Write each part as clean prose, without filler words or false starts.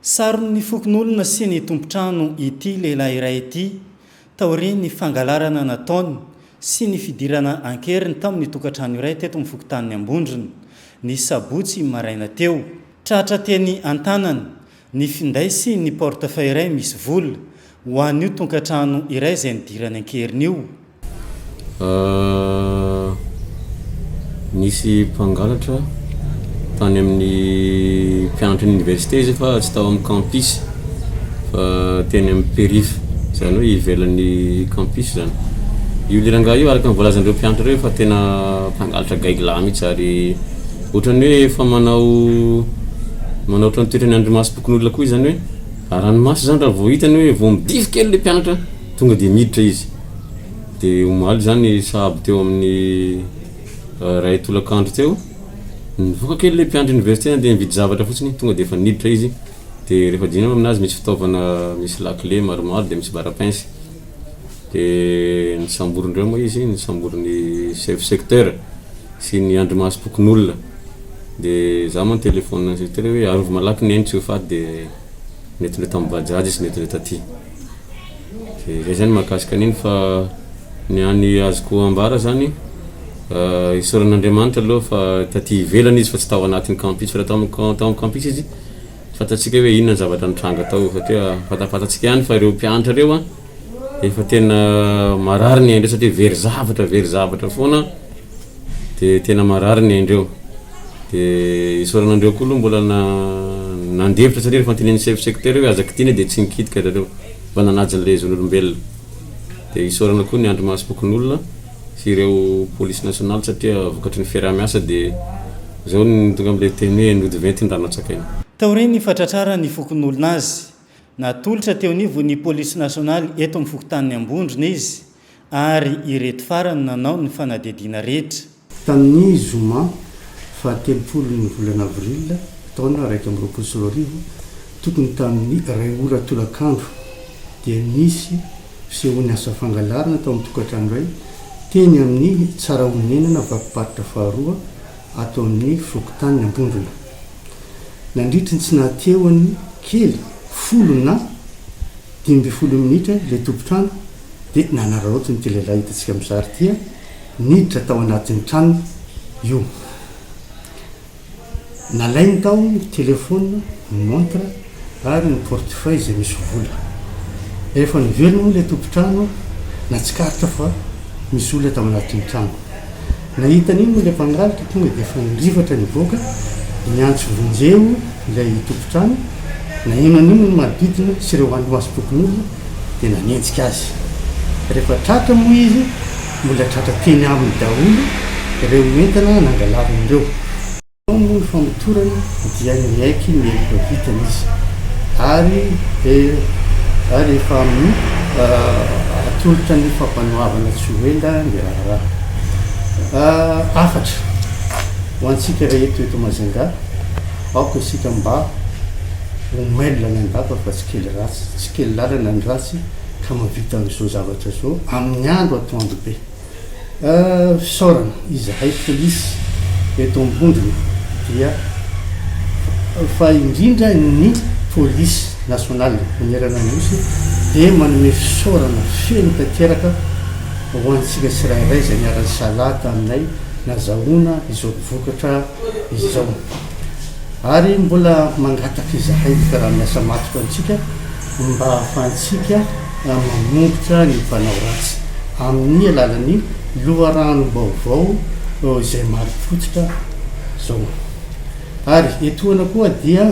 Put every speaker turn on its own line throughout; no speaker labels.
Sarony fokon'olona sy ny tompotrano ity lehilahy iray ity taoriany ny fangalarana nataony sy ny fidirana ankeriny tamin'ny tokantrano iray teto amin'ny fokontany Ambondrona ny sabotsy maraina teo. Tratra teny antanany ny finday sy ny portefeuille iray misy vola ho an'io tokantrano iray izay nidirany ankeriny io.
Nisy Mpangalatra tany amin'ny mpianatra université izy fa tsy tao amin'ny campus fa teny amin'ny périph zany hoe ivelan'ny campus zany. Io liranga io araka ny voalazandreo mpianatra reo fa tena Mpangalatra gaigla mihitsy ary ohatrany hoe fa manao ohatrany toetrany andromaso bokon'olona koa zany hoe ranomasy zany raha vao hitany hoe vao midify kely le mpianatra tonga de miditra izy de omaly zany sahabo teo amin'ny ray tolakandro teo nivoaka kely le mpianatra université de mividy zavatra fotsiny tonga de efa niditra izy de rehefa dinao aminazy misy fitaovana misy lakle maromaro de misy barapince de nisamborondreo moa izy nisamboron'ny chef secteur sy ny andromaso bokon'olona de za moa téléphone secteur hoe arovy malaky ny tsy ho faty de netindreo tamin'ny bajaj sy netindreo taty de zay zany mahakasika an'iny fa ny any azoko ambara zany isaoran'Andriamanitra aloha fa taty ivelany izy fa tsy tao anatin'ny campus fa tao amin'ny campus izy fatatsika hoe inona ny zavatra nitranga tao satria fatafatatsika ihany fa ireo mpianatra reo efa tena marary ny aindreo satria very zavatra foana de tena marary ny aindreo de isaoran'andreo koa aloha mbola nandevitra satria rehefa antinen'ny chef secteur hoe azaky tiny de tsy nikitika zareo fa nanaja le zon'olombelona de isaorana koa ny andromaso bokon'olona sy ireo police nationale satria vokatry ny fiaraha-miasa de zao ny tonga am'le teny hoe nody 20 ny rano atsakainy.
Taoriny fatratrara ny fokon'olona azy natolotra teo nivo ny police nationale eto amin'ny fokontany Ambondrona izy ary ireto farany nanao ny fanadihadiana rehetra.
Tamin'ny zoma fa 30 ny volana avril taona 2024 tokony tamin'ny ray ora tolakandro dia nisy fisehoany asa fangalarana tao amin'ny tokantrano iray teny amin'ny tsara onenana vakiparitra faharoa atao amin'ny fokontany Ambondrona. Nandritry ny tsy nahatehony kely 10 na 12 minitra le tompotrano de nanararoto ny lehilahy hitantsika amin'ny sary ity niditra tao anatin'ny trano io. Nalainy tao ny téléphone, ny montre ary ny portefeuille izay misy vola. Efa nivelona moa le tompotrano natsikaritra fa misy olona tao anatin'ny trano. Nahita an'iny moa le Mpangalatra tonga de efa nirivatra nivoaka niantso vonjeo ilay tompotrano na ino an'ino ny manodidina sy ireo andromaso bokon'olona de nanenjika azy. Rehefa tratra moa izy mbola tratra teny aminy daholo ireo entana nangalarindreo. Moa ny famotorana dia miaiky miaiko vitany izy ary efa amin'ny atolotra ny fampanoavana tsy hoenda ny raharaha afatra ho antsika rehetra eto Majunga aoko isika mba omailina ny andapa fa tsy kely lalana ny ratsy ka mavita n'izao zavatra zao amin'ny andro atoandro be. Fisaorana izahay polisy eto Ambondrona dia fa indrindra ny police nationale manerana nosy de manome fisaorana feno tanteraka ho antsika tsirairay zay niarany salata aminay nazahoana izao vokatra izao ary mbola mangataka izahay karaha miasa maty antsika mba ahafahantsika manombotra ny mpanao ratsy amin'ny alalan'ny loharano vaovao izay marifotsitra zao. Ary etoana koa dia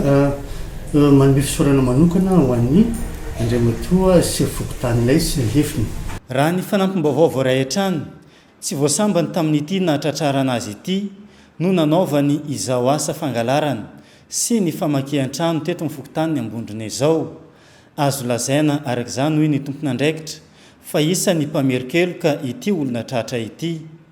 manome fisaorana manokana ho an'ny andriamatoa sy fokontaninay sy ny hefiny.
Raha ny fanampim-baovao voarahitrany tsy voasambany tamin'ity nahatratrarana azy ity no nanaovany izao asa fangalarana sy ny famakian-trano teto amin'ny fokontany Ambondrona izao. Azo lazaina araka izany hoy ny tompon'andraikitra fa isan'ny mpamerikeloka ity olona tratra ity.